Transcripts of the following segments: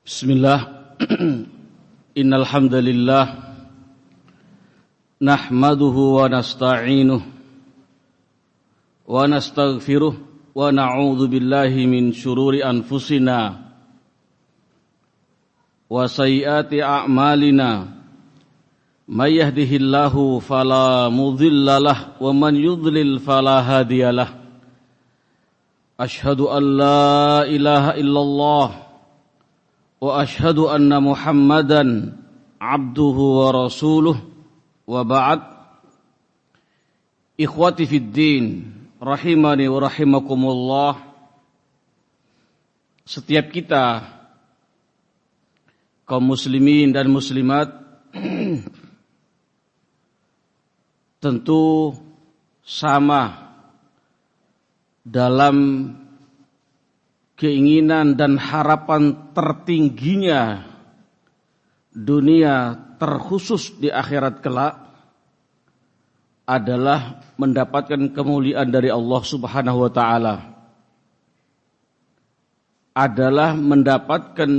Bismillah. Innal hamdalillah nahmaduhu wa nasta'inuhu wa nastaghfiruh wa na'udzu billahi min syururi anfusina wa sayyiati a'malina. May yahdihillahu fala mudhillalah wa man yudlil fala hadiyalah. Asyhadu an la ilaha illallah wa asyhadu anna Muhammadan abduhu wa rasuluh wa ba'd. Ikhwati fid din, rahimani wa rahimakumullah. Setiap kita kaum muslimin dan muslimat tentu sama dalam keinginan dan harapan tertingginya dunia terkhusus di akhirat kelak adalah mendapatkan kemuliaan dari Allah Subhanahu wa taala, adalah mendapatkan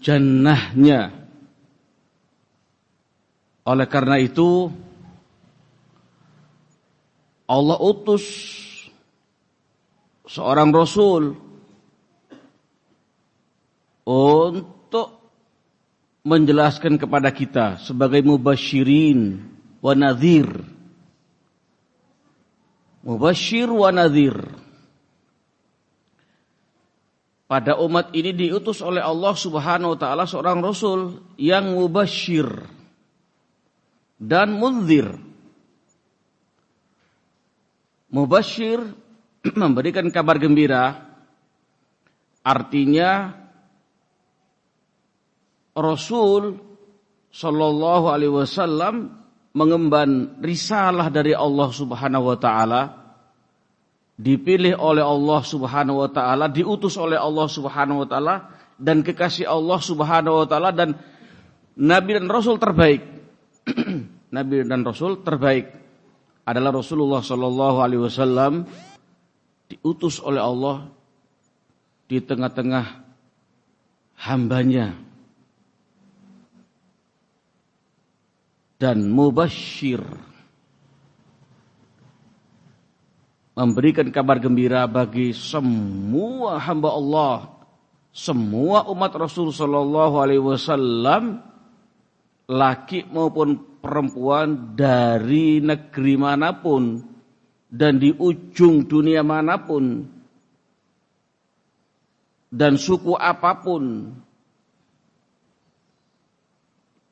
jannahnya. Oleh karena itu Allah utus seorang rasul untuk menjelaskan kepada kita sebagai mubasyirin wa nadhir. Mubasyir wa nadhir. Pada umat ini diutus oleh Allah Subhanahu wa taala seorang rasul yang mubasyir dan munzir. Mubasyir memberikan kabar gembira, artinya Rasul sallallahu alaihi wasallam mengemban risalah dari Allah Subhanahu wa taala, dipilih oleh Allah Subhanahu wa taala, diutus oleh Allah Subhanahu wa taala dan kekasih Allah Subhanahu wa taala, dan nabi dan rasul terbaik. Nabi dan rasul terbaik adalah Rasulullah sallallahu alaihi wasallam, diutus oleh Allah di tengah-tengah hambanya, dan mubasyir, memberikan kabar gembira bagi semua hamba Allah, semua umat Rasul sallallahu alaihi wasallam, laki maupun perempuan, dari negeri manapun dan di ujung dunia manapun dan suku apapun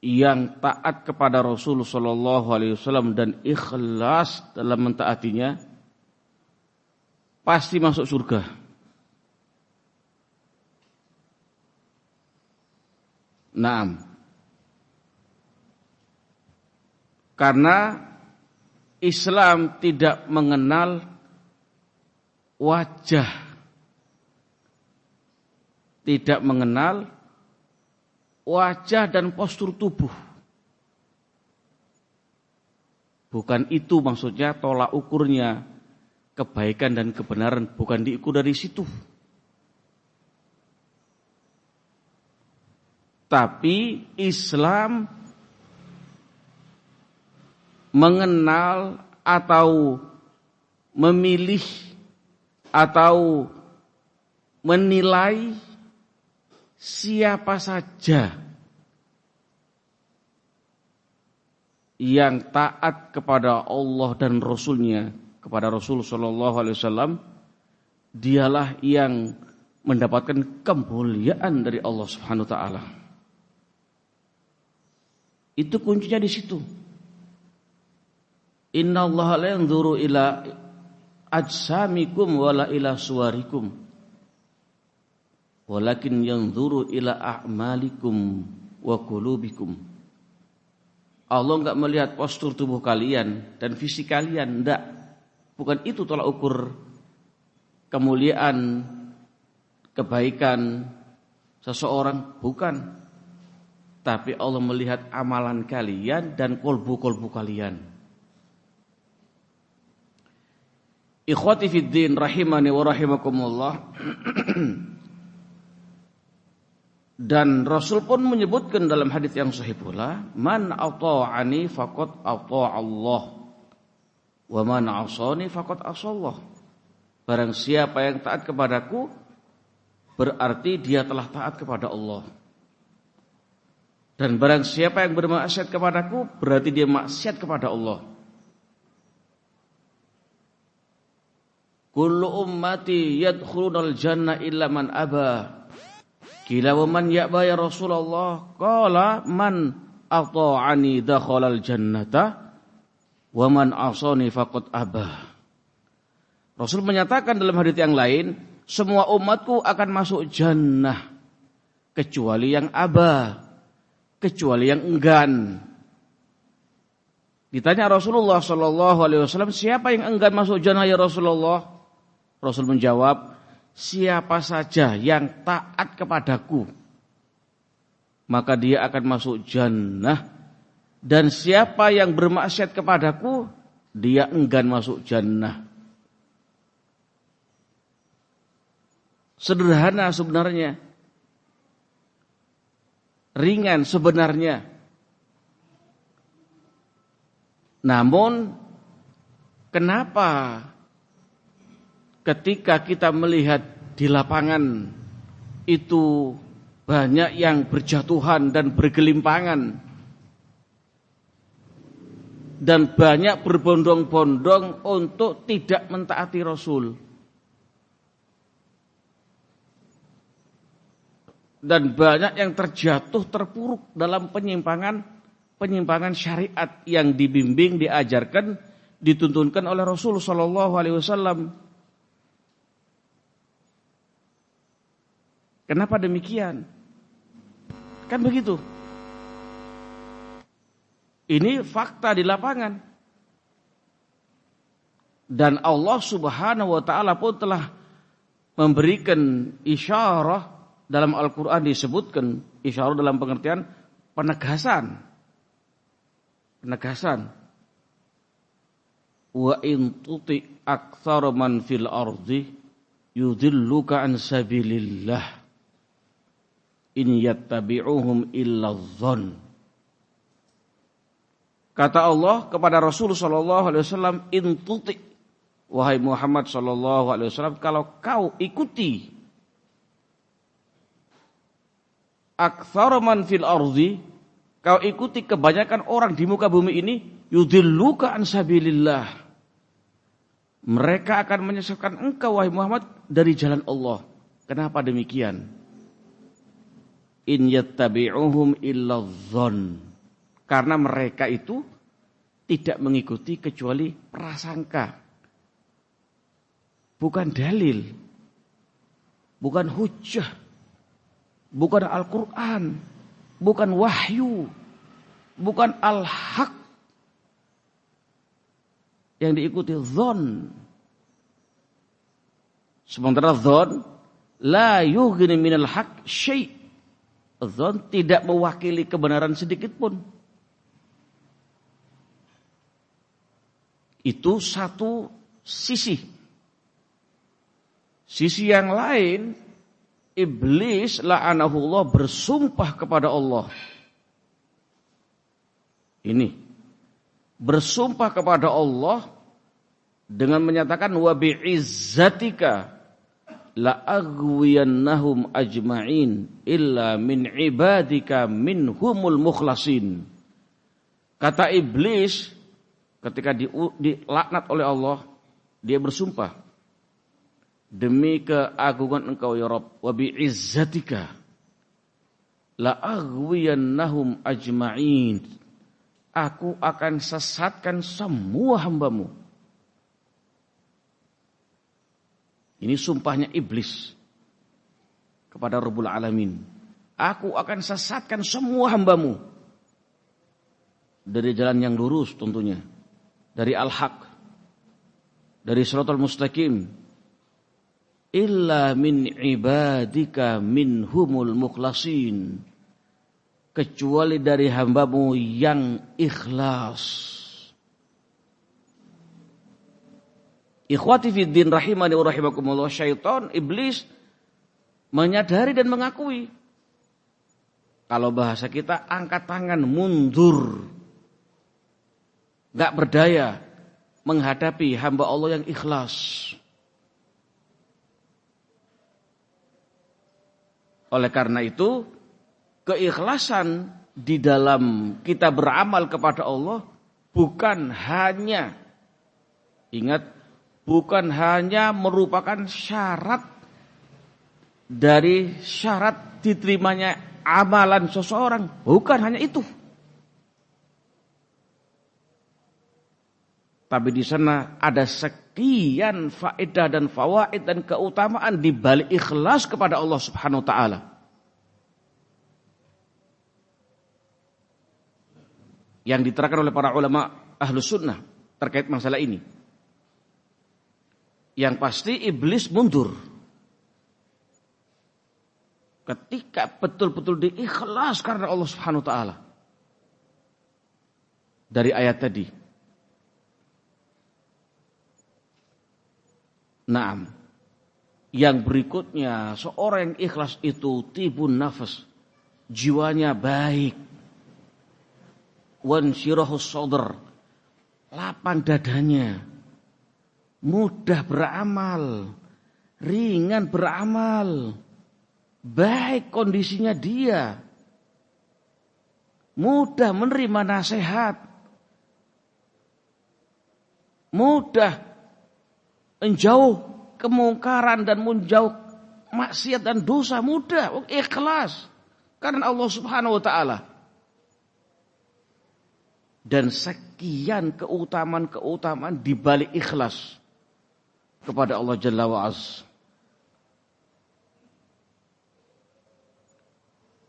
yang taat kepada Rasul sallallahu alaihi wasallam dan ikhlas dalam mentaatinya pasti masuk surga. Naam. Karena Islam tidak mengenal wajah, tidak mengenal wajah dan postur tubuh. Bukan itu maksudnya tolak ukurnya kebaikan dan kebenaran, bukan diukur dari situ. Tapi Islam mengenal atau memilih atau menilai siapa saja yang taat kepada Allah dan Rasulnya, kepada Rasul sallallahu alaihi wasallam, dialah yang mendapatkan kemuliaan dari Allah Subhanahu wa taala. Itu kuncinya di situ. Innallaha la yanzuru ila ajsamikum wala ila suwarikum, walakin yanzuru ila a'malikum wa qulubikum. Allah enggak melihat postur tubuh kalian dan fisik kalian, enggak. Bukan itu tolak ukur kemuliaan, kebaikan seseorang, bukan. Tapi Allah melihat amalan kalian dan kolbu-kolbu kalian. Ikhwati fid din, rahimani wa rahimakumullah. Dan Rasul pun menyebutkan dalam hadis yang sahih pula, man ata'ani faqad ata'allah wa man 'asani faqad 'asallah. Barang siapa yang taat kepadaku berarti dia telah taat kepada Allah. Dan barang siapa yang bermaksiat kepadaku berarti dia maksiat kepada Allah. Kullu ummati yadkhulunal jannah illa man aba. Qila wa man ya'ba ya Rasulullah? Qala man ata'ani dakhalal jannata wa man 'asani faqad aba. Rasul menyatakan dalam hadits yang lain, semua umatku akan masuk jannah kecuali yang aba, kecuali yang enggan. Ditanya Rasulullah sallallahu alaihi wasallam, siapa yang enggan masuk jannah ya Rasulullah? Rasul menjawab, siapa saja yang taat kepadaku maka dia akan masuk jannah, dan siapa yang bermaksiat kepadaku dia enggan masuk jannah. Sederhana sebenarnya, ringan sebenarnya. Namun kenapa ketika kita melihat di lapangan itu banyak yang berjatuhan dan bergelimpangan dan banyak berbondong-bondong untuk tidak mentaati Rasul, dan banyak yang terjatuh terpuruk dalam penyimpangan syariat yang dibimbing, diajarkan, dituntunkan oleh Rasul sallallahu alaihi wasallam. Kenapa demikian? Kan begitu. Ini fakta di lapangan. Dan Allah Subhanahu wa taala pun telah memberikan isyarah dalam Al-Qur'an, disebutkan isyarah dalam pengertian penegasan. Wa in tuti aktsara man fil ardi yudilluka an sabilillah in yattabi'uhum illa dzann. Kata Allah kepada Rasul sallallahu alaihi wasallam, in tuti, wahai Muhammad sallallahu alaihi wasallam, kalau kau ikuti aktsara man fil ardi, kau ikuti kebanyakan orang di muka bumi ini, yudilluka an sabilillah, mereka akan menyesatkan engkau wahai Muhammad dari jalan Allah. Kenapa demikian? In yattabi'uhum illa dzann, karena mereka itu tidak mengikuti kecuali prasangka, bukan dalil, bukan hujjah, bukan Al-Quran, bukan wahyu, bukan al-haq. Yang diikuti dzann. Sementara dzann la yughni minal haq syai'. Dzann tidak mewakili kebenaran sedikit pun. Itu satu sisi. Sisi yang lain, iblis la'anahullah bersumpah kepada Allah. Ini bersumpah kepada Allah dengan menyatakan wa bi'izzatika la aghwiyannahum ajma'in illa min ibadika minhumul mukhlasin. Kata iblis ketika dilaknat oleh Allah, dia bersumpah, demi keagungan engkau ya Rabb, wa bi'izzatika la aghwiyannahum ajma'in, aku akan sesatkan semua hambamu. Ini sumpahnya iblis kepada Rabbul Alamin. Aku akan sesatkan semua hambamu dari jalan yang lurus tentunya, dari al-haq, dari shiratal mustaqim, illa min ibadika minhumul mukhlasin, kecuali dari hambamu yang ikhlas. Ikhwati fiddin rahimani wa rahimakumullah, syaitan, iblis menyadari dan mengakui Kalau bahasa kita angkat tangan, mundur. Gak berdaya menghadapi hamba Allah yang ikhlas. Oleh karena itu, keikhlasan di dalam kita beramal kepada Allah bukan hanya, ingat, bukan hanya merupakan syarat dari syarat diterimanya amalan seseorang. Bukan hanya itu. Tapi di sana ada sekian faedah dan fawaid dan keutamaan di balik ikhlas kepada Allah Subhanahu wa taala. Yang diterangkan oleh para ulama Ahlus Sunnah terkait masalah ini. Yang pasti iblis mundur. Ketika betul-betul diikhlas karena Allah Subhanahu wa taala. Dari ayat tadi. Naam. Yang berikutnya, seorang yang ikhlas itu tibun nafas. Jiwanya baik. Wansyirahus sadr. Lapang dadanya. Mudah beramal. Ringan beramal. Baik kondisinya dia. Mudah menerima nasihat. Mudah menjauh kemungkaran dan menjauh maksiat dan dosa, mudah, ikhlas karena Allah Subhanahu wa taala. Dan sekian keutamaan-keutamaan di balik ikhlas kepada Allah Jalla wa Az.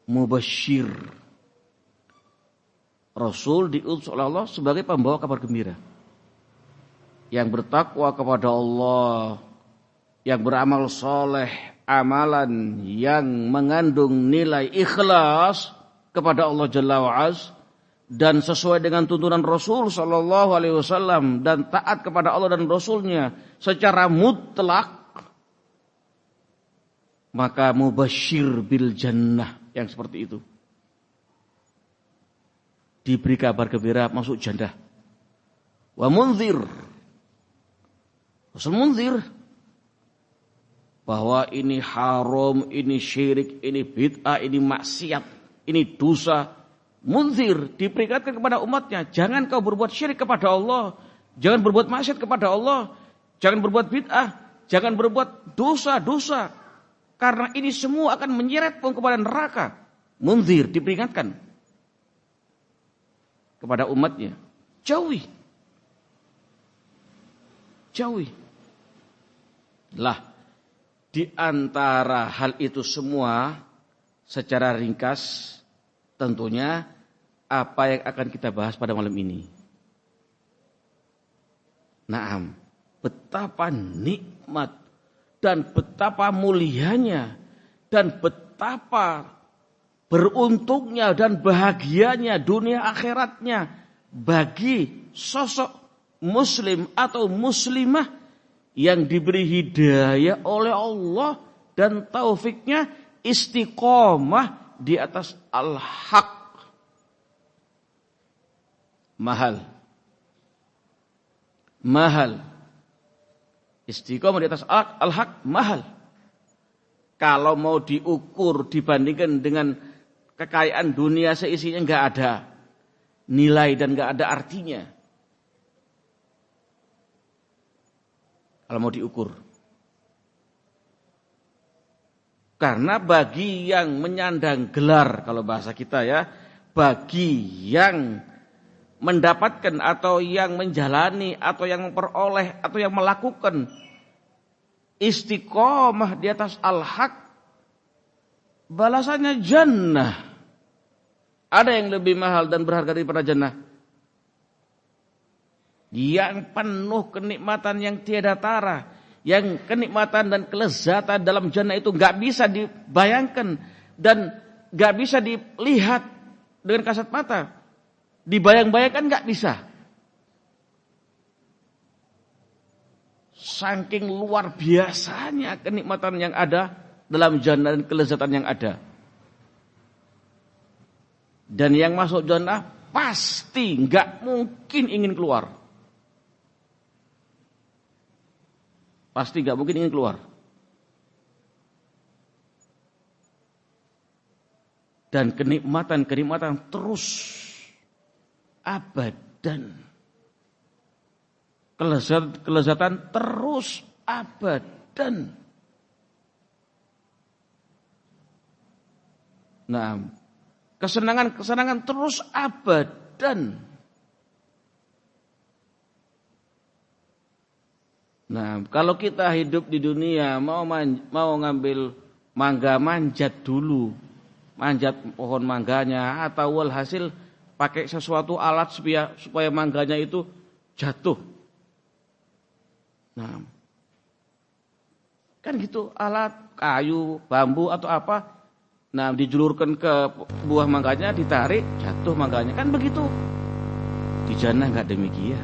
Mubasyir. Rasul diutus oleh Allah sebagai pembawa kabar gembira. Yang bertakwa kepada Allah, yang beramal soleh, amalan yang mengandung nilai ikhlas kepada Allah Jalla wa'az, dan sesuai dengan tuntunan Rasul Sallallahu Alaihi Wasallam dan taat kepada Allah dan Rasulnya secara mutlak, maka mubasyir bil jannah yang seperti itu diberi kabar gembira masuk jannah. Wa munzir, Rasul munzir bahwa ini haram, ini syirik, ini bid'ah, ini maksiat, ini dosa. Munzir, diperingatkan kepada umatnya, jangan kau berbuat syirik kepada Allah, jangan berbuat maksiat kepada Allah, jangan berbuat bid'ah, jangan berbuat dosa-dosa, karena ini semua akan menyeret kepada neraka. Munzir, diperingatkan kepada umatnya, jauhi. Lah, di antara hal itu semua secara ringkas tentunya apa yang akan kita bahas pada malam ini. Naam, betapa nikmat dan betapa mulianya dan betapa beruntungnya dan bahagianya dunia akhiratnya bagi sosok muslim atau muslimah yang diberi hidayah oleh Allah dan taufiknya istiqomah di atas al-haq. Mahal. Istiqomah di atas al-haq mahal. Kalau mau diukur dibandingkan dengan kekayaan dunia seisinya enggak ada nilai dan enggak ada artinya. Kalau mau diukur. Karena bagi yang menyandang gelar, kalau bahasa kita ya, bagi yang mendapatkan atau yang menjalani atau yang memperoleh atau yang melakukan istiqomah di atas al-haq, balasannya jannah. Ada yang lebih mahal dan berharga daripada jannah? Yang penuh kenikmatan yang tiada tara, yang kenikmatan dan kelezatan dalam jannah itu enggak bisa dibayangkan dan enggak bisa dilihat dengan kasat mata. Dibayang-bayangkan enggak bisa. Saking luar biasanya kenikmatan yang ada dalam jannah dan kelezatan yang ada. Dan yang masuk jannah pasti nggak mungkin ingin keluar. Pasti nggak mungkin ingin keluar. Dan kenikmatan terus abadan. Kelezatan terus abadan. Nah, kesenangan terus abadan. Nah, kalau kita hidup di dunia mau ngambil mangga, manjat dulu. Manjat pohon mangganya atau walhasil pakai sesuatu alat supaya mangganya itu jatuh. Nah, kan gitu, alat kayu, bambu atau apa. Nah, dijulurkan ke buah mangganya, ditarik, jatuh mangganya. Kan begitu. Di jannah enggak demikian.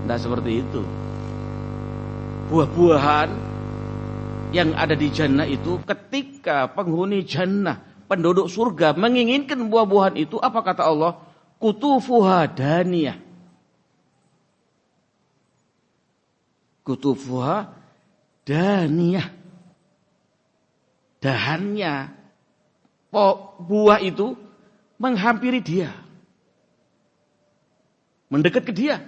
Enggak seperti itu. Buah-buahan yang ada di jannah itu, ketika penghuni jannah, penduduk surga menginginkan buah-buahan itu, apa kata Allah? Kutufuha daniyah. Kutufuha daniyah. Dahannya buah itu menghampiri dia, mendekat ke dia.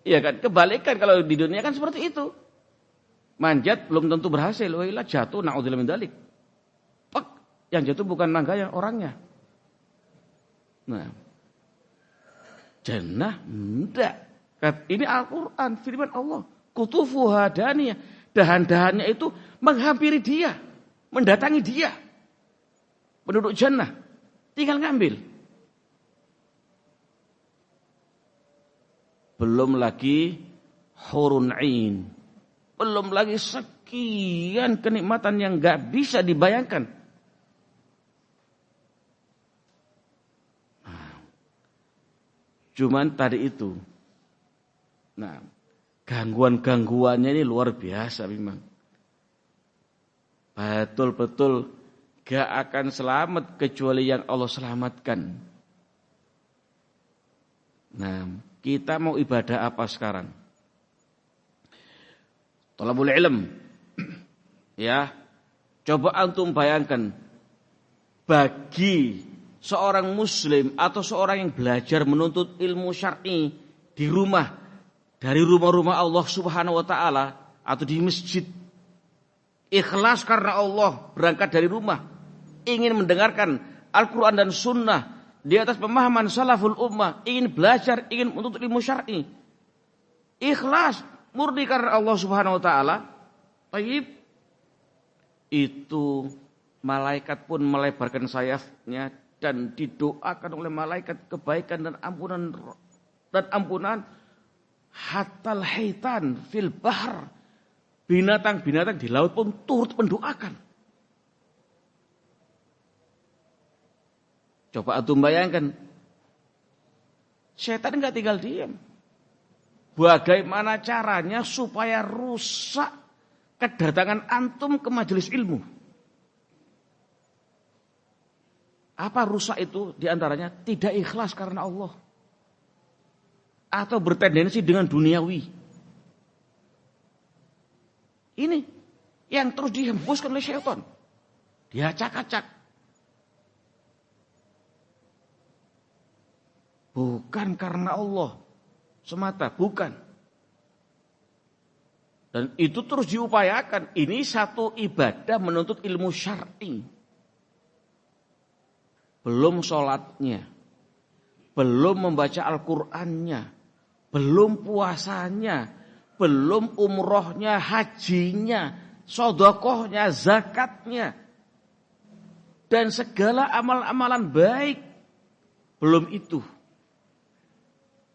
Iya kan, kebalikan kalau di dunia kan seperti itu. Manjat belum tentu berhasil, wailah jatuh, naudzubillah min dzalik. Pak, yang jatuh bukan mangganya, orangnya. Nah, jannah enggak. Ini Al-Quran, firman Allah. Kutufuha daniyah. Dahan-dahannya itu menghampiri dia, mendatangi dia. Penduduk jannah tinggal ngambil. Belum lagi hurun ain. Belum lagi sekian kenikmatan yang enggak bisa dibayangkan. Nah, cuman tadi itu. Nah, gangguan-gangguannya ini luar biasa memang. Betul-betul gak akan selamat kecuali yang Allah selamatkan. Nah, kita mau ibadah apa sekarang? Thalabul ilm. Ya. Coba antum bayangkan, bagi seorang muslim atau seorang yang belajar menuntut ilmu syar'i di rumah, dari rumah-rumah Allah Subhanahu wa taala atau di masjid, ikhlas karena Allah, berangkat dari rumah, ingin mendengarkan Al-Qur'an dan sunnah di atas pemahaman salaful ummah, ingin belajar, ingin menuntut ilmu syar'i, ikhlas murni karena Allah Subhanahu wa taala, taib, itu malaikat pun melebarkan sayapnya dan didoakan oleh malaikat kebaikan dan ampunan hatal haitan fil bahr, binatang-binatang di laut pun turut mendoakan. Coba antum bayangkan, setan enggak tinggal diam. Bagaimana caranya supaya rusak kedatangan antum ke majelis ilmu? Apa rusak itu? Di antaranya tidak ikhlas karena Allah, atau bertendensi dengan duniawi. Ini yang terus dihembuskan oleh syaitan, diacak-acak. Bukan karena Allah semata, bukan. Dan itu terus diupayakan. Ini satu ibadah menuntut ilmu syar'i. Belum sholatnya, belum membaca Al-Qur'annya, belum puasanya, belum umrohnya, hajinya, sedekahnya, zakatnya, dan segala amal-amalan baik. Belum itu.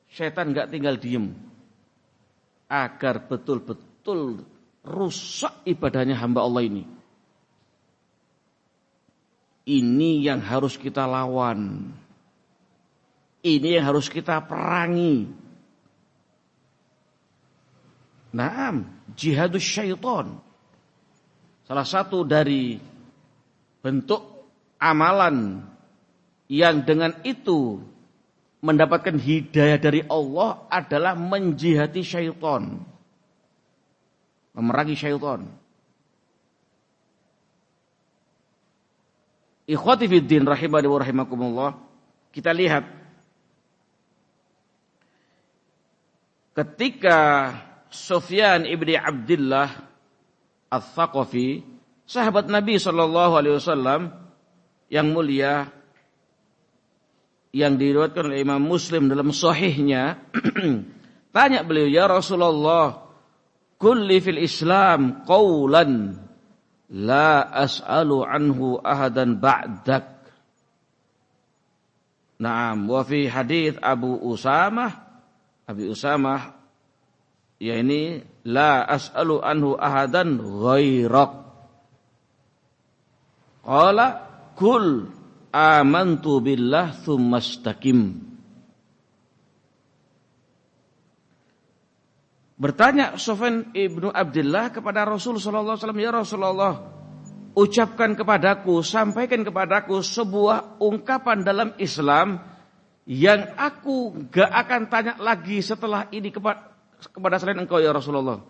Setan enggak tinggal diem agar betul-betul rusak ibadahnya hamba Allah ini. Ini yang harus kita lawan. Ini yang harus kita perangi. Naam, jihadus syaitan. Salah satu dari bentuk amalan yang dengan itu mendapatkan hidayah dari Allah adalah menjihati syaitan. Memerangi syaitan. Ikhwati fiddin rahimani wa rahimakumullah. Kita lihat ketika Sufyan ibni Abdullah Ats-Tsaqafi, sahabat Nabi SAW yang mulia, yang diriwayatkan oleh Imam Muslim dalam sahihnya, tanya beliau, ya Rasulullah, kulli fil Islam qawlan la as'alu anhu ahadan ba'dak. Naam, wa fi hadits Abi Usamah, ya ini la as'alu anhu ahadan ghairak. Qala kul amantu billah tsumma istaqim. Bertanya Sufyan ibnu Abdullah kepada Rasul sallallahu alaihi wasallam, ya Rasulullah, ucapkan kepadaku, sampaikan kepadaku sebuah ungkapan dalam Islam yang aku gak akan tanya lagi setelah ini kepada selain engkau ya Rasulullah.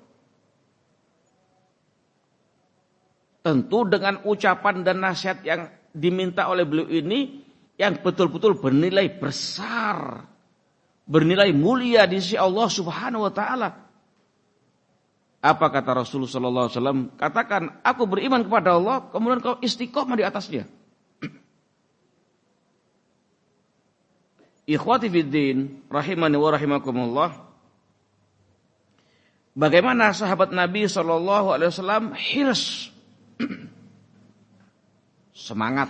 Tentu dengan ucapan dan nasihat yang diminta oleh beliau ini yang betul-betul bernilai besar, bernilai mulia di sisi Allah Subhanahu wa taala. Apa kata Rasulullah sallallahu alaihi wasallam? Katakan, aku beriman kepada Allah, kemudian kau istiqomah di atasnya. Ikhwati fiddin rahimani wa rahimakumullah. Bagaimana sahabat Nabi sallallahu alaihi wasallam hirs, semangat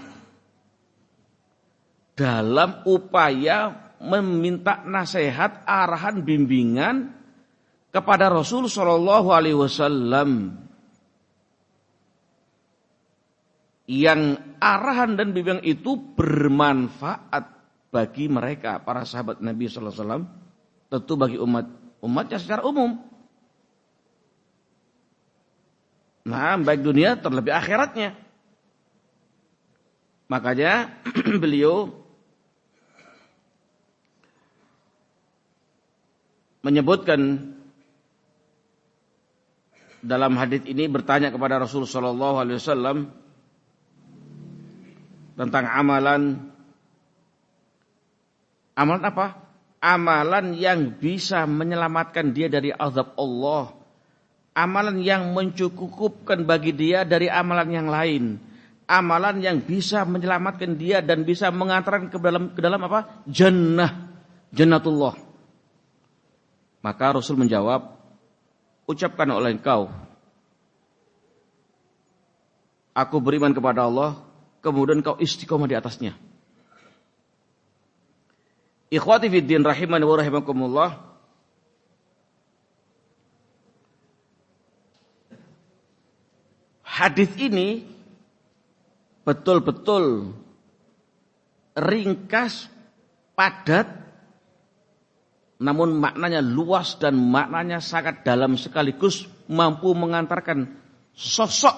dalam upaya meminta nasihat, arahan, bimbingan kepada Rasul sallallahu alaihi wasallam, yang arahan dan bimbingan itu bermanfaat bagi mereka para sahabat Nabi sallallahu alaihi wasallam, tentu bagi umatnya secara umum. Nah, baik dunia terlebih akhiratnya. Makanya beliau menyebutkan dalam hadis ini, bertanya kepada Rasul sallallahu alaihi wasallam tentang amalan apa? Amalan yang bisa menyelamatkan dia dari azab Allah. Amalan yang mencukupkan bagi dia dari amalan yang lain. Amalan yang bisa menyelamatkan dia dan bisa mengantarkan ke dalam apa? Jannatullah. Maka Rasul menjawab, ucapkan oleh engkau, aku beriman kepada Allah, kemudian kau istiqomah di atasnya. Ikhwati fiddin rahimani wa rahimakumullah. Hadis ini betul-betul ringkas, padat, namun maknanya luas dan maknanya sangat dalam, sekaligus mampu mengantarkan sosok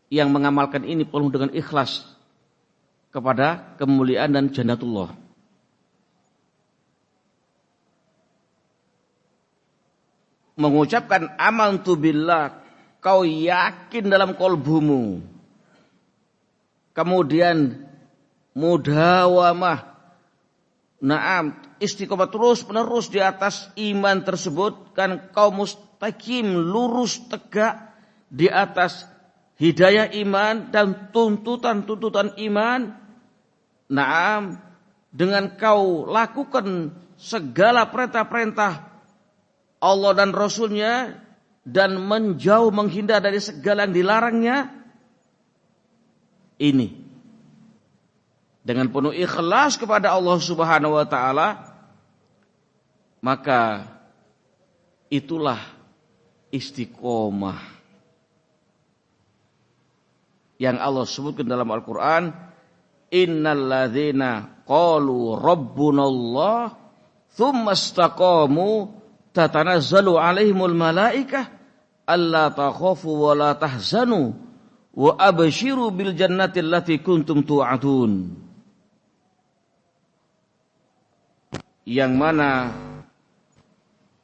yang mengamalkan ini penuh dengan ikhlas kepada kemuliaan dan jannatullah. Mengucapkan amantu billah, kau yakin dalam kolbumu, kemudian mudawamah, naam, istiqomah terus menerus di atas iman tersebut, kan kau mustaqim, lurus tegak di atas hidayah iman dan tuntutan-tuntutan iman. Naam, dengan kau lakukan segala perintah-perintah Allah dan Rasulnya dan menjauh menghindar dari segala yang dilarangnya, ini dengan penuh ikhlas kepada Allah Subhanahu wa taala, maka itulah istiqomah yang Allah sebutkan dalam Al-Qur'an, innal ladzina qalu rabbunallah tsumma istaqamu tatanazzalu alaihimul malaikah alla takhafu wa la tahzanu wa abshiru bil jannati allati kuntum tu'adun. Yang mana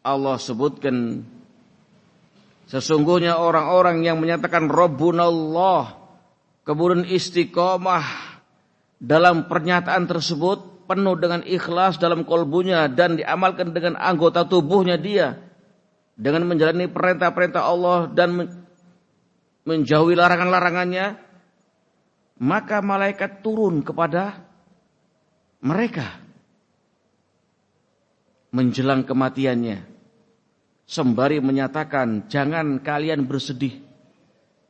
Allah sebutkan sesungguhnya orang-orang yang menyatakan Rabbunallah kemudian istiqomah dalam pernyataan tersebut penuh dengan ikhlas dalam kolbunya dan diamalkan dengan anggota tubuhnya dia dengan menjalani perintah-perintah Allah dan menjauhi larangan-larangannya, maka malaikat turun kepada mereka menjelang kematiannya sembari menyatakan jangan kalian bersedih,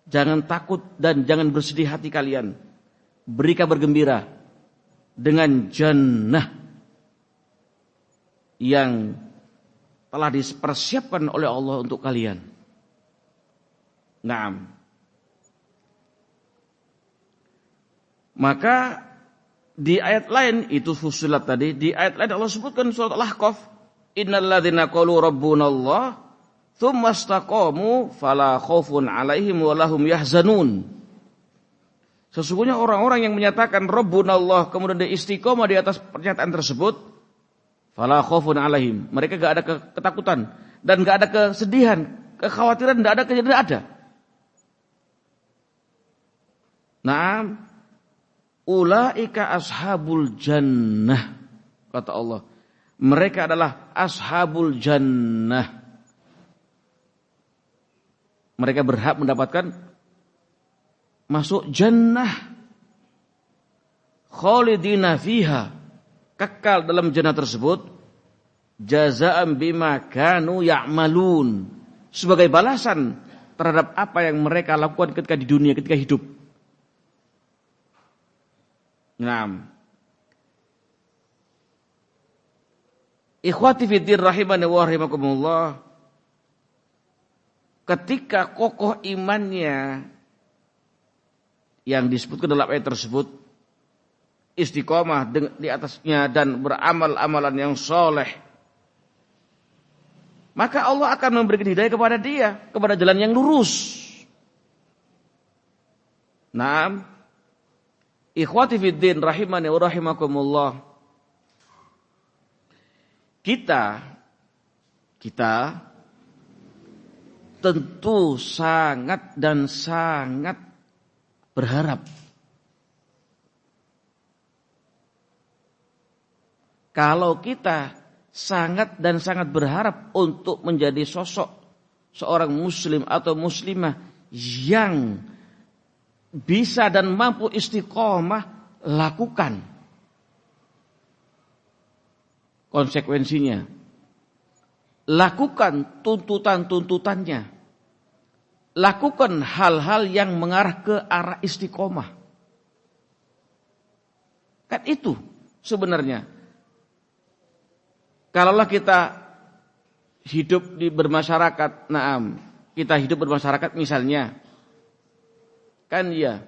jangan takut dan jangan bersedih hati kalian, beri kabar gembira dengan jannah yang telah dipersiapkan oleh Allah untuk kalian. Naam. Maka di ayat lain itu Fussilat tadi, di ayat lain Allah sebutkan surat Al-Ahqaf, innal ladzina qalu rabbunallah tsumma istaqamu fala khaufun 'alaihim wa lahum yahzanun. Sesungguhnya orang-orang yang menyatakan Rabbunallah kemudian dia istiqomah di atas pernyataan tersebut, fala khaufun 'alaihim, mereka enggak ada ketakutan dan enggak ada kesedihan, kekhawatiran enggak ada, kejadian ada. Naam, ulaika ashabul jannah, kata Allah. Mereka adalah ashabul jannah. Mereka berhak mendapatkan masuk jannah. Khalidina fiha, kekal dalam jannah tersebut. Jazaa'an bima kanu ya'malun, sebagai balasan terhadap apa yang mereka lakukan ketika di dunia, ketika hidup. Naam. Ikhwati fiddin rahimani wa rahimakumullah, ketika kokoh imannya yang disebutkan dalam ayat tersebut, istiqomah di atasnya dan beramal amalan yang soleh, maka Allah akan memberikan hidayah kepada dia, kepada jalan yang lurus. Naam. Ikhwati fiddin rahimani wa rahimakumullah, kita tentu sangat dan sangat berharap kalau kita sangat dan sangat berharap untuk menjadi sosok seorang muslim atau muslimah yang bisa dan mampu istiqomah, lakukan konsekuensinya, lakukan tuntutan-tuntutannya, lakukan hal-hal yang mengarah ke arah istiqomah. Kan itu sebenarnya. Kalaulah kita hidup di bermasyarakat, naam, kita hidup bermasyarakat misalnya, kan ya,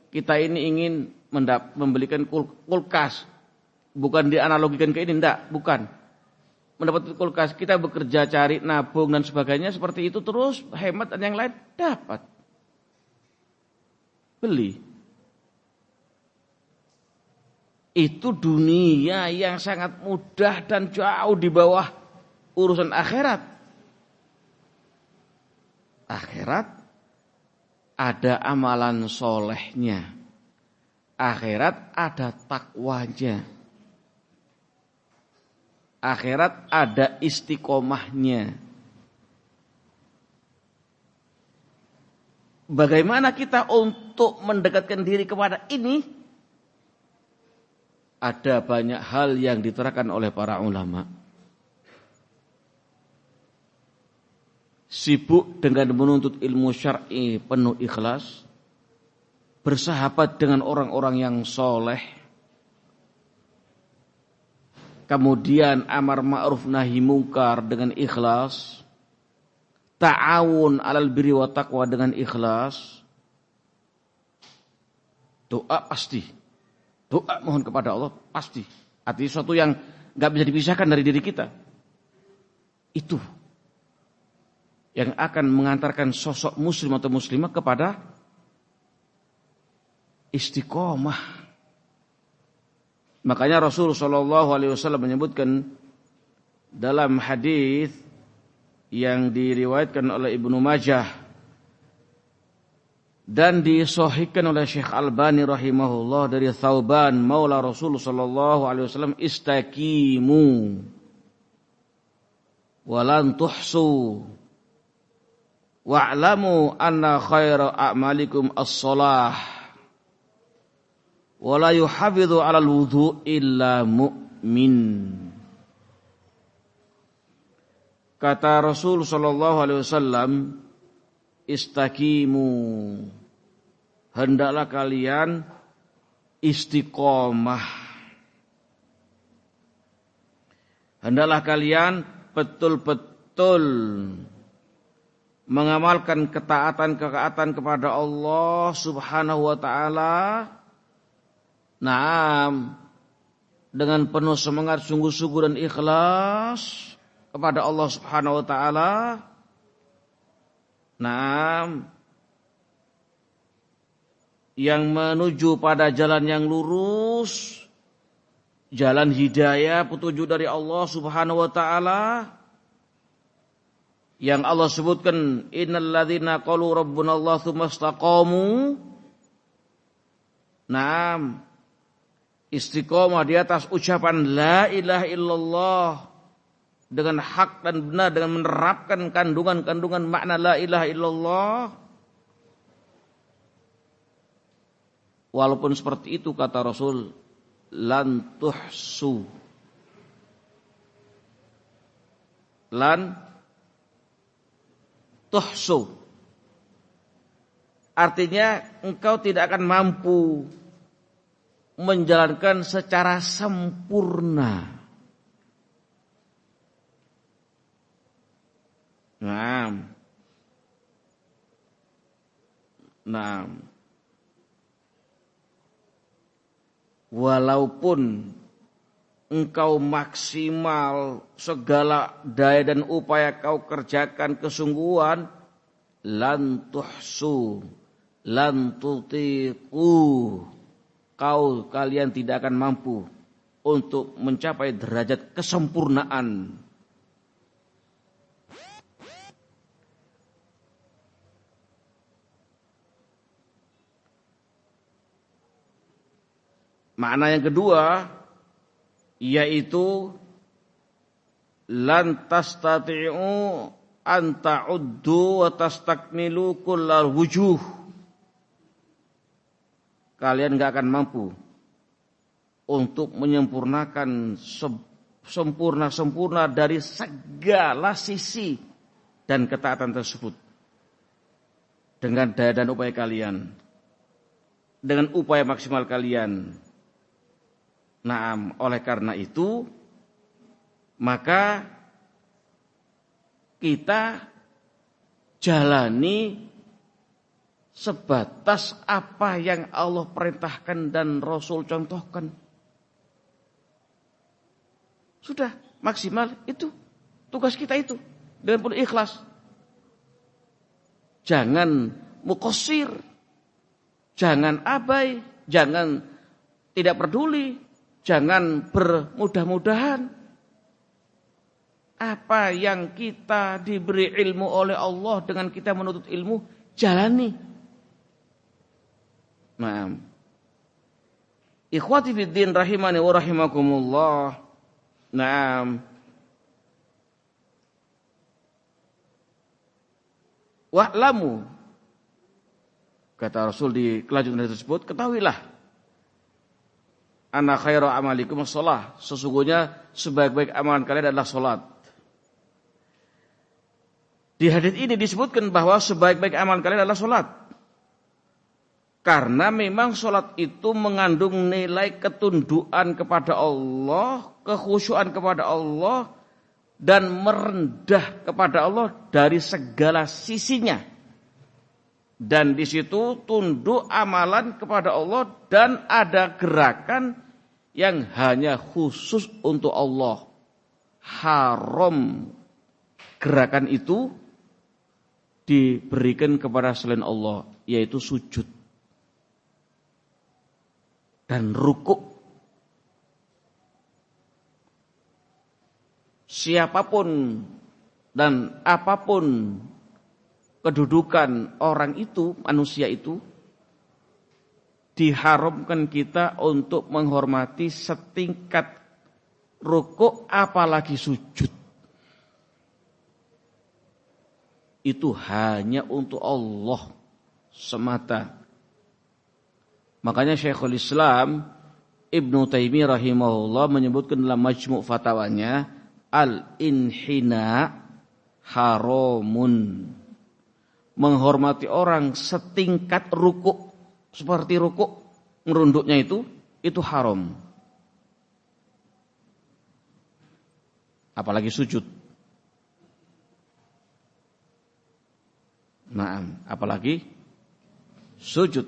kita ingin membelikan kulkas, bukan dianalogikan ke ini, enggak, bukan. Mendapat kulkas, kita bekerja cari nabung dan sebagainya seperti itu terus, hemat dan yang lain dapat. Beli. Itu dunia yang sangat mudah dan jauh di bawah urusan akhirat. Akhirat ada amalan solehnya. Akhirat ada takwanya. Akhirat ada istiqomahnya. Bagaimana kita untuk mendekatkan diri kepada ini? Ada banyak hal yang diterangkan oleh para ulama. Sibuk dengan menuntut ilmu syar'i penuh ikhlas, bersahabat dengan orang-orang yang soleh, kemudian amar ma'ruf nahi mungkar dengan ikhlas, ta'awun alal birri wa taqwa dengan ikhlas, doa pasti, doa mohon kepada Allah pasti, artinya sesuatu yang gak bisa dipisahkan dari diri kita. Itu yang akan mengantarkan sosok muslim atau muslimah kepada istiqomah. Makanya Rasul sallallahu alaihi wasallam menyebutkan dalam hadis yang diriwayatkan oleh Ibnu Majah dan disahihkan oleh Syekh Albani rahimahullah dari Thauban maula Rasul sallallahu alaihi wasallam, istaqimu walan tuhsu wa'lamu anna khaira a'malikum as-shalah wa la yuhafidhu 'alal wudhu illa mu'min. Kata Rasul sallallahu alaihi wasallam, istaqimu, hendaklah kalian istiqomah. Hendaklah kalian betul-betul mengamalkan ketaatan kepada Allah Subhanahu wa taala. Naam, dengan penuh semangat, sungguh-sungguh dan ikhlas kepada Allah Subhanahu wa taala. Naam, yang menuju pada jalan yang lurus, jalan hidayah, petunjuk dari Allah Subhanahu wa taala. Yang Allah sebutkan, innal ladzina qalu rabbunallahu tsumma istaqamu. Naam, istiqomah di atas ucapan la ilaha illallah dengan hak dan benar, dengan menerapkan kandungan-kandungan makna la ilaha illallah. Walaupun seperti itu kata Rasul, lan tuhsu, lan tuhsu, artinya engkau tidak akan mampu menjalankan secara sempurna. Nah, walaupun engkau maksimal segala daya dan upaya kau kerjakan kesungguhan, lan tuhsu, lan tutiqu, kalian tidak akan mampu untuk mencapai derajat kesempurnaan. Makna yang kedua yaitu lan tastati'u an ta'uddu wa tastakmilu kullal wujuh. Kalian enggak akan mampu untuk menyempurnakan sempurna dari segala sisi dan ketaatan tersebut dengan daya dan upaya kalian, dengan upaya maksimal kalian. Naam, oleh karena itu maka kita jalani sebatas apa yang Allah perintahkan dan Rasul contohkan. Sudah maksimal itu tugas kita itu, dengan penuh ikhlas. Jangan mukosir, jangan abai, jangan tidak peduli, jangan bermudah-mudahan. Apa yang kita diberi ilmu oleh Allah dengan kita menuntut ilmu, jalani. Naam. Ikhwati fiddin rahimani wa rahimakumullah. Naam. Wa'lamu, kata Rasul di kelanjutan tersebut, ketahuilah, anna khaira amalikum as-shalah, sesungguhnya sebaik-baik amalan kalian adalah salat. Di hadis ini disebutkan bahwa sebaik-baik amalan kalian adalah salat. Karena memang salat itu mengandung nilai ketundukan kepada Allah, kekhusyuan kepada Allah, dan merendah kepada Allah dari segala sisinya. Dan di situ tunduk amalan kepada Allah dan ada gerakan yang hanya khusus untuk Allah. Haram gerakan itu diberikan kepada selain Allah, yaitu sujud dan rukuk. Siapapun dan apapun kedudukan orang itu, manusia itu, diharamkan kita untuk menghormati setingkat rukuk apalagi sujud. Itu hanya untuk Allah semata. Makanya Syekhul Islam Ibnu Taimiyah rahimahullah menyebutkan dalam Majmu' Fatawanya, al-inhina haramun. Menghormati orang setingkat rukuk, seperti rukuk ngerunduknya itu haram. Apalagi sujud. Naam, apalagi sujud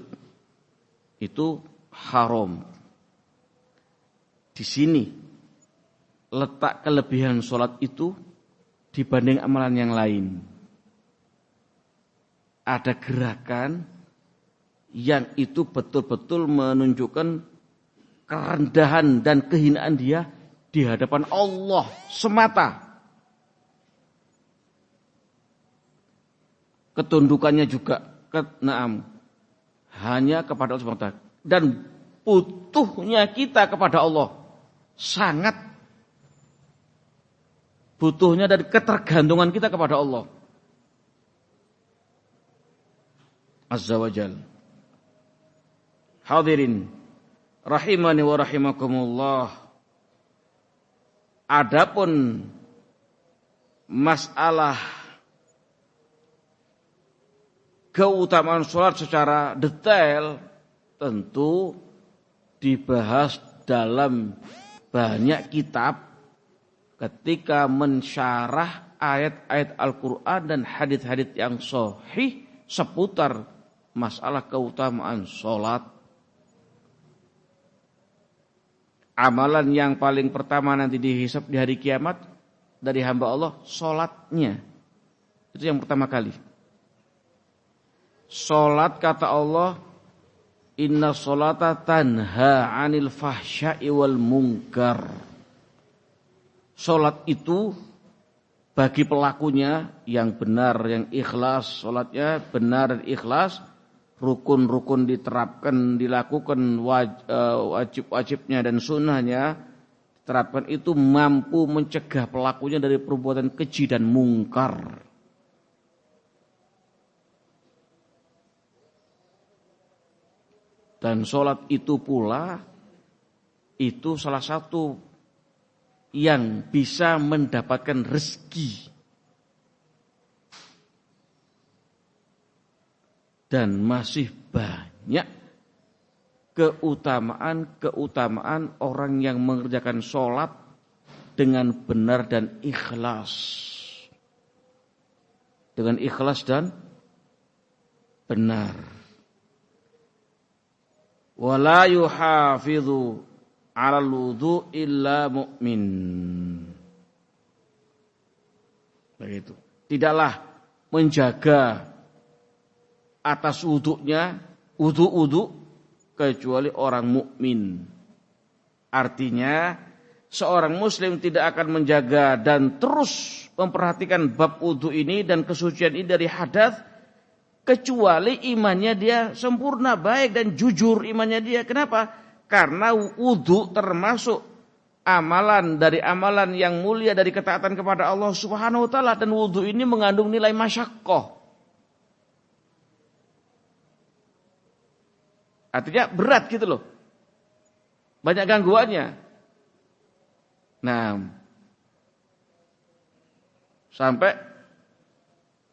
itu haram. Di sini letak kelebihan sholat itu dibanding amalan yang lain. Ada gerakan yang itu betul-betul menunjukkan kerendahan dan kehinaan dia di hadapan Allah semata. Ketundukannya juga hanya kepada Allah semata. Dan butuhnya kita kepada Allah sangat, butuhnya dari ketergantungan kita kepada Allah Azza wa Jal. Hadirin rahimani wa rahimakumullah. Adapun masalah keutamaan sholat secara detail tentu dibahas dalam banyak kitab ketika mensyarah ayat-ayat Al-Quran dan hadits-hadits yang sahih seputar masalah keutamaan sholat. Amalan yang paling pertama nanti dihisab di hari kiamat dari hamba Allah, sholatnya. Itu yang pertama kali. Sholat kata Allah, inna sholata tanha anil fahsya'i wal munkar. Sholat itu bagi pelakunya yang benar, yang ikhlas, sholatnya benar dan ikhlas, rukun-rukun diterapkan, dilakukan, wajib-wajibnya dan sunnahnya diterapkan, itu mampu mencegah pelakunya dari perbuatan keji dan mungkar. Dan sholat itu pula, itu salah satu yang bisa mendapatkan rezeki. Dan masih banyak keutamaan orang yang mengerjakan sholat dengan benar dan ikhlas. Dengan ikhlas dan benar. Wala yuhafidhu 'alal wudu' illa mu'min. Begitu. Tidaklah menjaga atas wudunya, wudu kecuali orang mukmin. Artinya seorang muslim tidak akan menjaga dan terus memperhatikan bab wudu ini dan kesucian ini dari hadas kecuali imannya dia sempurna, baik dan jujur imannya dia. Kenapa? Karena wudu termasuk amalan dari amalan yang mulia dari ketaatan kepada Allah Subhanahu wa taala, dan wudu ini mengandung nilai masyaqqah. Artinya berat gitu loh. Banyak gangguannya. Nah, sampai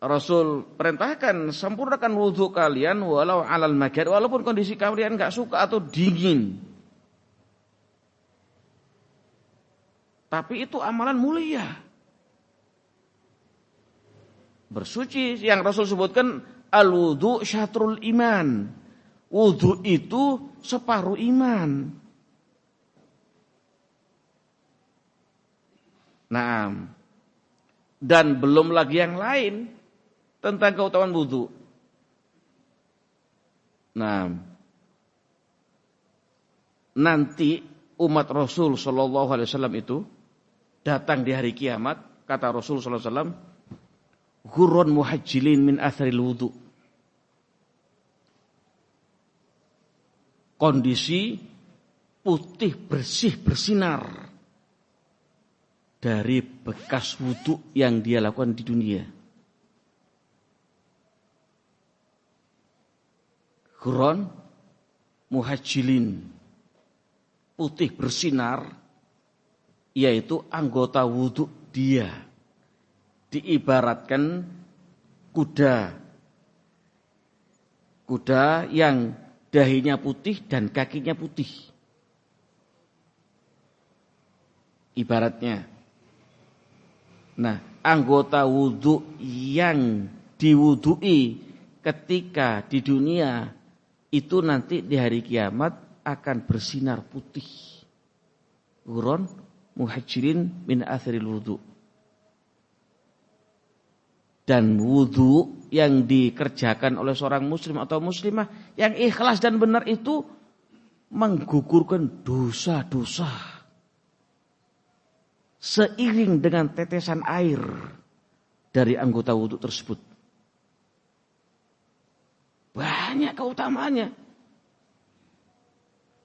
Rasul perintahkan sempurnakan wudhu kalian walau alal makar, walaupun kondisi kalian enggak suka atau dingin. Tapi itu amalan mulia. Bersuci yang Rasul sebutkan al-wudhu syatrul iman. Wudhu itu separuh iman. Nah, Dan belum lagi yang lain tentang keutamaan wudu. Nah, nanti umat Rasul sallallahu alaihi wasallam itu datang di hari kiamat, kata Rasul sallallahu alaihi wasallam, ghurran muhajjilin min atharil wudu. Kondisi putih bersih bersinar dari bekas wudu yang dia lakukan di dunia. Ghurran muhajjilin, putih bersinar, yaitu anggota wudu dia. Diibaratkan kuda yang dahinya putih dan kakinya putih. Ibaratnya. Nah, anggota wudu yang diwudui ketika di dunia itu nanti di hari kiamat akan bersinar putih. Ghurran muhajjilin min atharil wudu. Dan wudu yang dikerjakan oleh seorang muslim atau muslimah yang ikhlas dan benar itu menggugurkan dosa-dosa seiring dengan tetesan air dari anggota wudu tersebut. Banyak keutamaannya.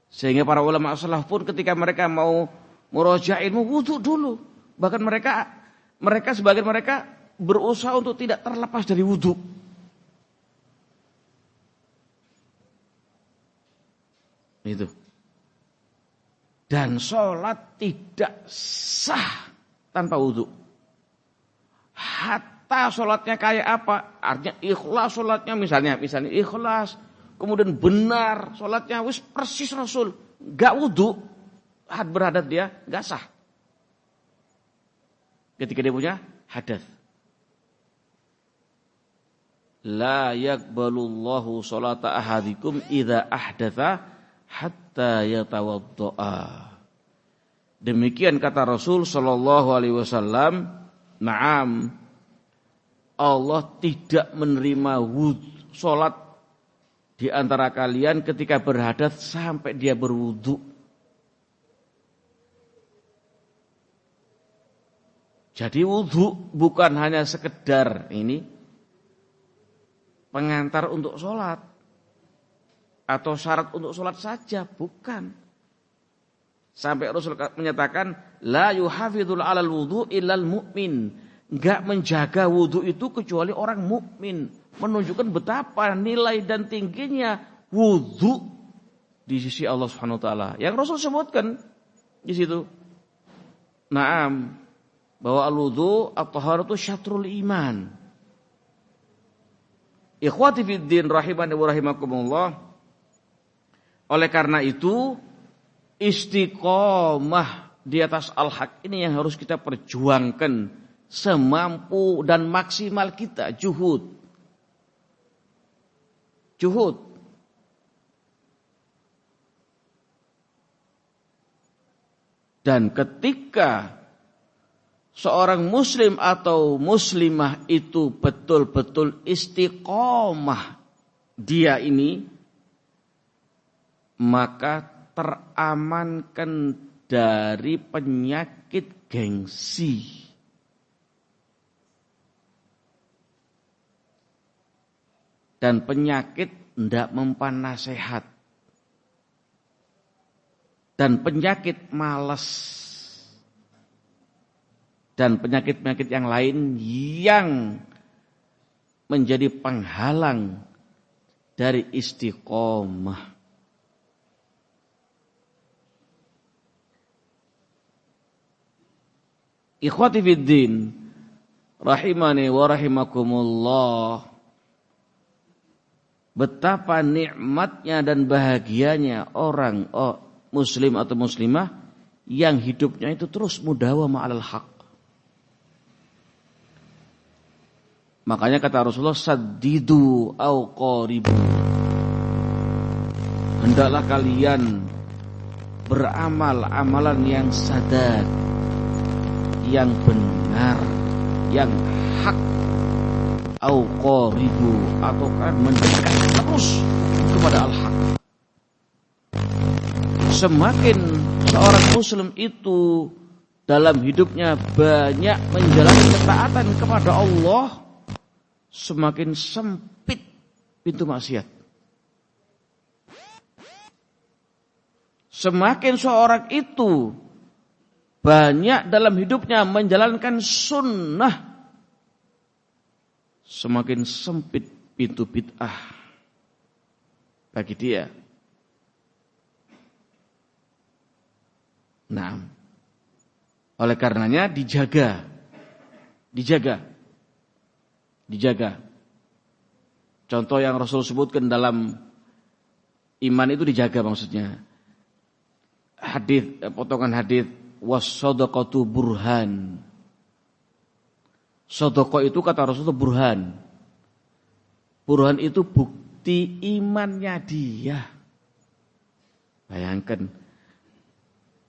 Sehingga para ulama salaf pun ketika mereka mau murojaah ilmu wudu dulu. Bahkan mereka sebagian mereka berusaha untuk tidak terlepas dari wudu. Itu. Dan sholat tidak sah tanpa wudu. Hatta sholatnya kayak apa? Artinya ikhlas sholatnya misalnya ikhlas. Kemudian benar sholatnya wis persis Rasul. Gak wudu. Beradat dia gak sah. Ketika dia punya hadas. La yakbalullahu sholata ahadikum idza ahdatha hatta yatawaddoa. Demikian kata Rasul sallallahu alaihi wasallam, na'am, Allah tidak menerima salat di antara kalian ketika berhadas sampai dia berwudu. Jadi wudu bukan hanya sekedar ini pengantar untuk sholat atau syarat untuk sholat saja, bukan. Sampai Rasul menyatakan la yuhafidul alal wudu illal mu'min. Enggak menjaga wudu itu kecuali orang mukmin. Menunjukkan betapa nilai dan tingginya wudu di sisi Allah Subhanahu wa taala. Yang Rasul sebutkan di situ. Naam, bahwa al-wudu at-taharatu syatrul iman. Ikhwati fiddin rahimani wa rahimakumullah. Oleh karena itu istiqomah di atas al-haq ini yang harus kita perjuangkan semampu dan maksimal kita. Juhud. Dan ketika seorang muslim atau muslimah itu betul-betul istiqomah dia ini, maka teramankan dari penyakit gengsi. Dan penyakit tidak mempan nasihat. Dan penyakit malas. Dan penyakit-penyakit yang lain yang menjadi penghalang dari istiqomah. Ikhwati fiddin rahimani wa rahimakumullah. Betapa nikmatnya dan bahagianya orang muslim atau muslimah yang hidupnya itu terus mudawamah alal haq. Makanya kata Rasulullah, saddidu au qaribu. Hendaklah kalian beramal amalan yang sadad, yang benar, yang hak, au qaribu, atau kan mendekat terus kepada al-haq. Semakin seorang muslim itu dalam hidupnya banyak menjalani ketaatan kepada Allah, semakin sempit pintu maksiat. Semakin seorang itu banyak dalam hidupnya menjalankan sunnah, semakin sempit pintu bid'ah bagi dia. Nah, oleh karenanya dijaga. Contoh yang Rasul sebutkan dalam iman itu dijaga maksudnya. Potongan hadis was-shadaqatu burhan. Sedekah itu kata Rasul burhan. Burhan itu bukti imannya dia. Bayangkan.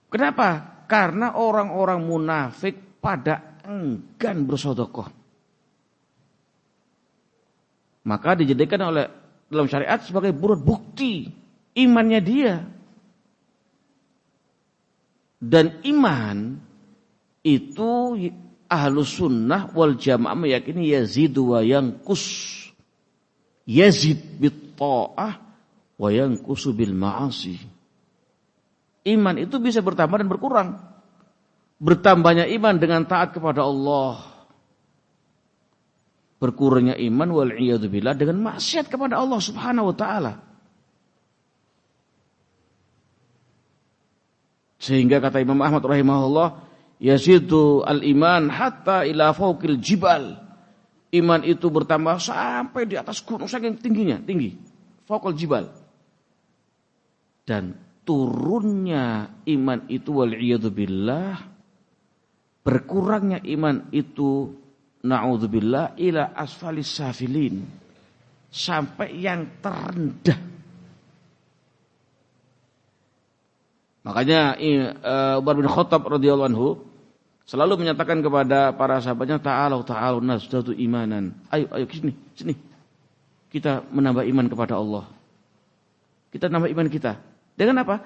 Kenapa? Karena orang-orang munafik pada enggan bersedekah. Maka dijadikan oleh dalam syariat sebagai burhan bukti imannya dia. Dan iman itu ahlus sunnah wal jamaah meyakini yazidu wa yanqus. Yazid bit ta'ah wa yanqusu bil ma'asi. Iman itu bisa bertambah dan berkurang. Bertambahnya iman dengan taat kepada Allah. Berkurangnya iman wal iyadu billah dengan maksiat kepada Allah Subhanahu wa taala. Sehingga kata Imam Ahmad rahimahullah, yazidu al-iman hatta ila fawqil jibal. Iman itu bertambah sampai di atas gunung saking tinggi. Fawqil jibal. Dan turunnya iman itu wal'iyadu billah, berkurangnya iman itu na'udzubillah ila asfalis safilin, sampai yang terendah. Makanya Umar bin Khattab radhiyallahu anhu selalu menyatakan kepada para sahabatnya, ta'alu nasdatu imanan. Ayo sini. Kita menambah iman kepada Allah. Kita nambah iman kita. Dengan apa?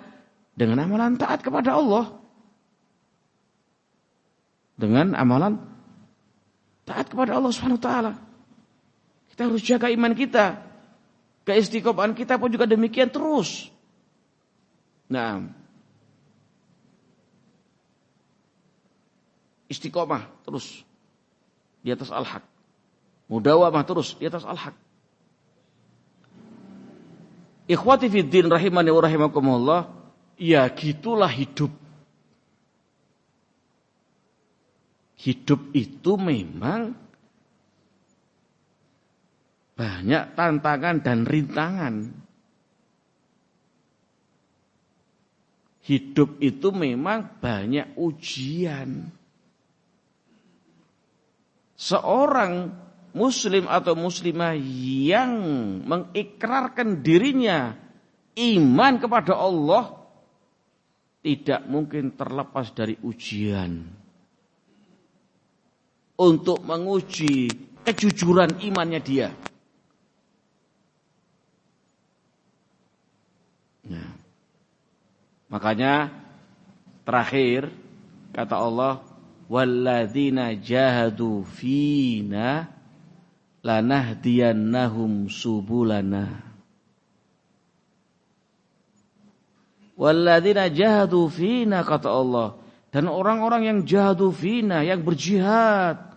Dengan amalan taat kepada Allah. Dengan amalan taat kepada Allah Subhanahu wa taala. Kita harus jaga iman kita. Keistiqomahan kita pun juga demikian terus. Nah, istiqomah terus di atas al-haq. Mudawamah terus di atas al-haq. Ikhwati fiddin rahimani wa rahimakumullah, ya gitulah hidup. Hidup itu memang banyak tantangan dan rintangan. Hidup itu memang banyak ujian. Seorang muslim atau muslimah yang mengikrarkan dirinya iman kepada Allah tidak mungkin terlepas dari ujian untuk menguji kejujuran imannya dia. Nah, makanya terakhir kata Allah, walladzina jahadu fina lanahdiyannahum subulana. Walladzina jahadu fina kata Allah, dan orang-orang yang jahadu fina, yang berjihad,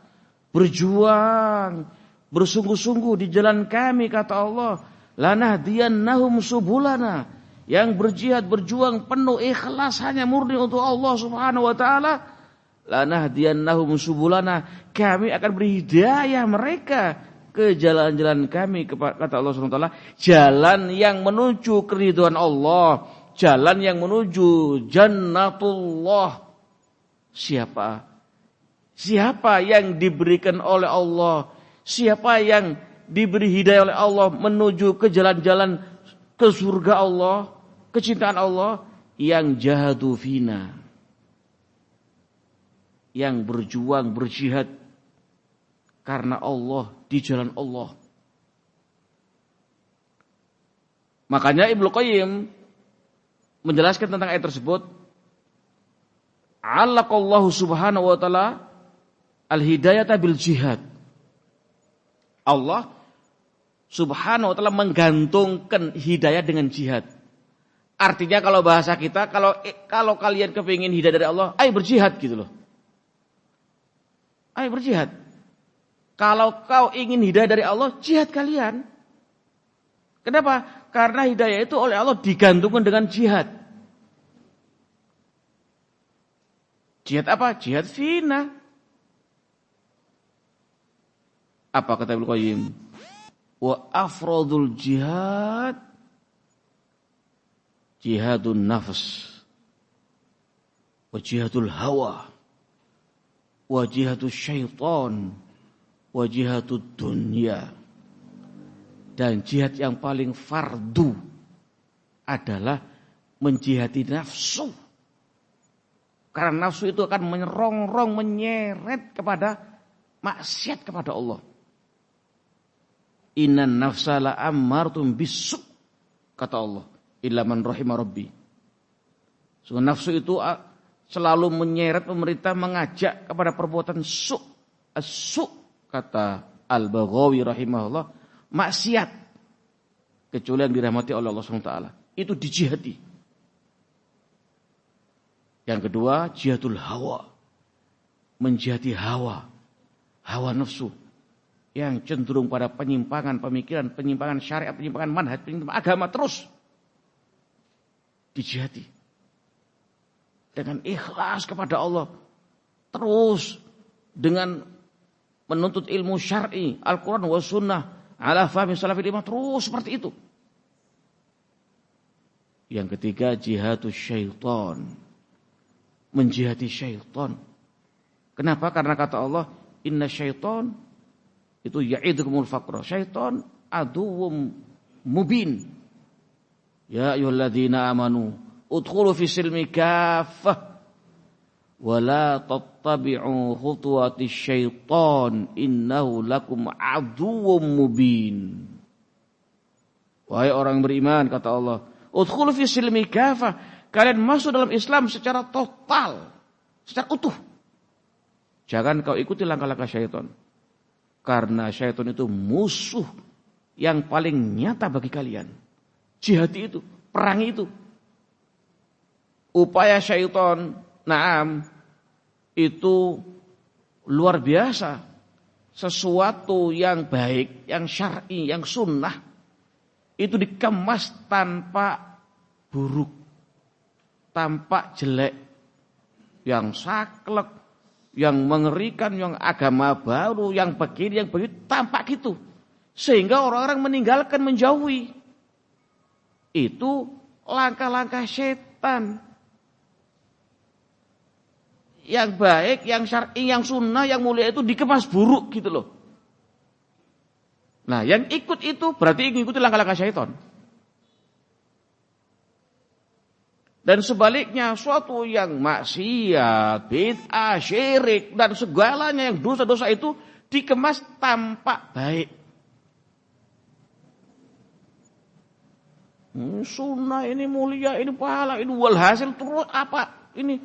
berjuang, bersungguh-sungguh di jalan kami kata Allah, lanahdiyannahum subulana, yang berjihad, berjuang penuh ikhlas hanya murni untuk Allah Subhanahu wa taala, lanahdiyannahum subulana, kami akan beri hidayah mereka ke jalan-jalan kami, kata Allah Subhanahu wa taala, jalan yang menuju keridhaan Allah, jalan yang menuju jannatullah. Siapa yang diberikan oleh Allah, siapa yang diberi hidayah oleh Allah menuju ke jalan-jalan ke surga Allah, kecintaan Allah, yang jahadu fina, yang berjuang, berjihad karena Allah, di jalan Allah. Makanya Ibnu Qayyim menjelaskan tentang ayat tersebut, allaqallahu subhanahu wa ta'ala al-hidayata bil jihad. Allah subhanahu wa ta'ala menggantungkan hidayah dengan jihad. Artinya kalau bahasa kita, kalau kalian kepingin hidayah dari Allah, ayo berjihad gitu loh. Ayo berjihad. Kalau kau ingin hidayah dari Allah, jihad kalian. Kenapa? Karena hidayah itu oleh Allah digantungkan dengan jihad. Jihad apa? Jihad fina. Apa kata Ibnu Qayyim? Wa afradul jihad jihadun nafs wa jihadul hawa wa jihadul syaitan wa jihadud dunya. Dan jihad yang paling fardu adalah menjihadi nafsu. Karena nafsu itu akan menyerongrong, menyeret kepada maksiat kepada Allah. Innan nafsa la ammartum bisu, kata Allah, illa man rahima rabbi. So, nafsu itu selalu menyeret pemerintah, mengajak kepada perbuatan su. As-su, kata Al-Baghawi rahimahullah, maksiat, kecuali yang dirahmati oleh Allah SWT. Itu dijihadi. Yang kedua, jihadul hawa. Menjihadi hawa. Hawa nafsu. Yang cenderung pada penyimpangan pemikiran, penyimpangan syariat, penyimpangan manhaj, penyimpangan agama terus. Dijihadi. Dengan ikhlas kepada Allah. Terus. Dengan menuntut ilmu syar'i, Al-Quran wa sunnah, ala fahmi salafil imam, terus seperti itu. Yang ketiga, jihadus syaitan. Menjihadi syaitan. Kenapa? Karena kata Allah, inna syaitan itu ya'idukumul faqra. Syaitan aduwwum mubin. Ya ayyuhalladzina amanu udkhulu fi silmi kaffah wa la tattabi'u khutuwatis syaitan innahu lakum aduwwum mubin. Wahai orang beriman, kata Allah, udkhulu fi silmi kaffah. Kalian masuk dalam Islam secara total, secara utuh. Jangan kau ikuti langkah-langkah syaitan. Karena syaitan itu musuh yang paling nyata bagi kalian. Jihad itu, perang itu. Upaya syaitan, naam, itu luar biasa. Sesuatu yang baik, yang syar'i, yang sunnah, itu dikemas tanpa buruk. Tampak jelek, yang saklek, yang mengerikan, yang agama baru, yang begini, yang begitu, tampak gitu. Sehingga orang-orang meninggalkan, menjauhi. Itu langkah-langkah setan. Yang baik, yang syar'i, yang sunnah, yang mulia itu dikemas buruk gitu loh. Nah, yang ikut itu berarti mengikuti langkah-langkah syaitan. Dan sebaliknya, suatu yang maksiat, bid'ah, syirik, dan segalanya yang dosa-dosa itu dikemas tampak baik. Sunnah ini mulia, ini pahala, ini walhasil terus apa? Ini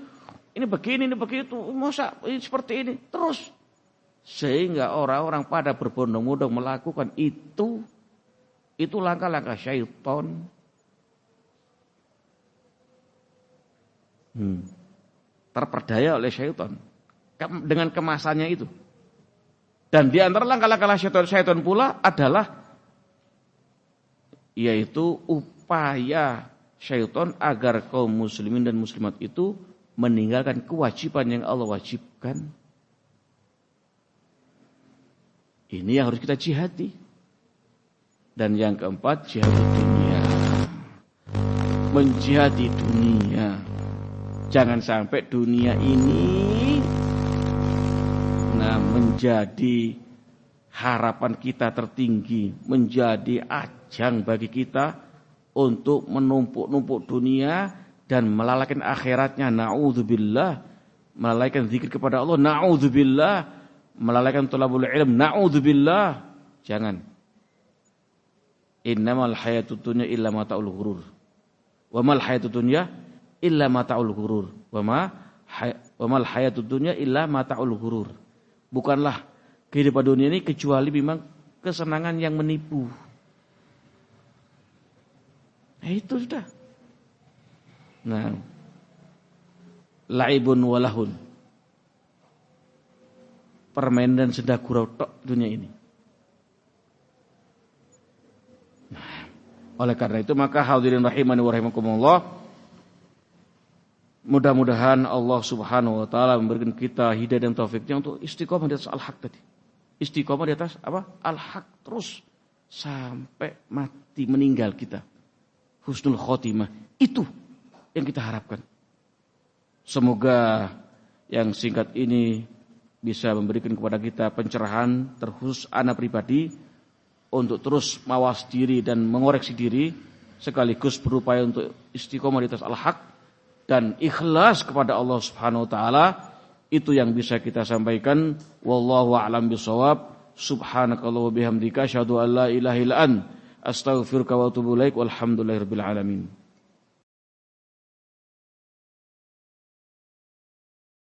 begini, ini begitu, masa ini seperti ini terus. Sehingga orang-orang pada berbondong-bondong melakukan itu langkah-langkah syaitan. Terperdaya oleh syaitan dengan kemasannya itu. Dan di antara langkah-langkah syaitan pula adalah yaitu upaya syaitan agar kaum muslimin dan muslimat itu meninggalkan kewajiban yang Allah wajibkan. Ini yang harus kita jihadi. Dan yang keempat, jihad dunia. Menjihadi dunia. Jangan sampai dunia ini menjadi harapan kita tertinggi, menjadi ajang bagi kita untuk menumpuk-numpuk dunia dan melalaikan akhiratnya. Na'udzubillah, melalaikan zikir kepada Allah. Na'udzubillah, melalaikan thalabul ilm, naudzubillah. Jangan. Innamal hayatud dunya illa mata'ul ghurur. Wa mal hayatud dunya illa mata'ul ghurur. Wa mal hayatud dunya illa mata'ul ghurur. Bukanlah kehidupan dunia ini kecuali memang kesenangan yang menipu. Nah, itu sudah. Nah, laibun walahun. Permainan dan senda gurau tok dunia ini. Nah, oleh karena itu maka hadirin rahimani wa rahimakumullah, mudah-mudahan Allah Subhanahu wa taala memberikan kita hidayah dan taufiknya untuk istiqomah di atas al-haq tadi. Istiqomah di atas apa? Al-haq terus sampai mati meninggal kita. Husnul khotimah. Itu yang kita harapkan. Semoga yang singkat ini bisa memberikan kepada kita pencerahan terkhusus anak pribadi untuk terus mawas diri dan mengoreksi diri sekaligus berupaya untuk istiqomah di atas al-haq dan ikhlas kepada Allah Subhanahu wa taala. Itu yang bisa kita sampaikan. Wallahu a'lam bishawab. Subhanakallah wa bihamdika asyhadu an la ilaha illa anta astaghfiruka wa atubu ilaik. Walhamdulillahirabbil alamin.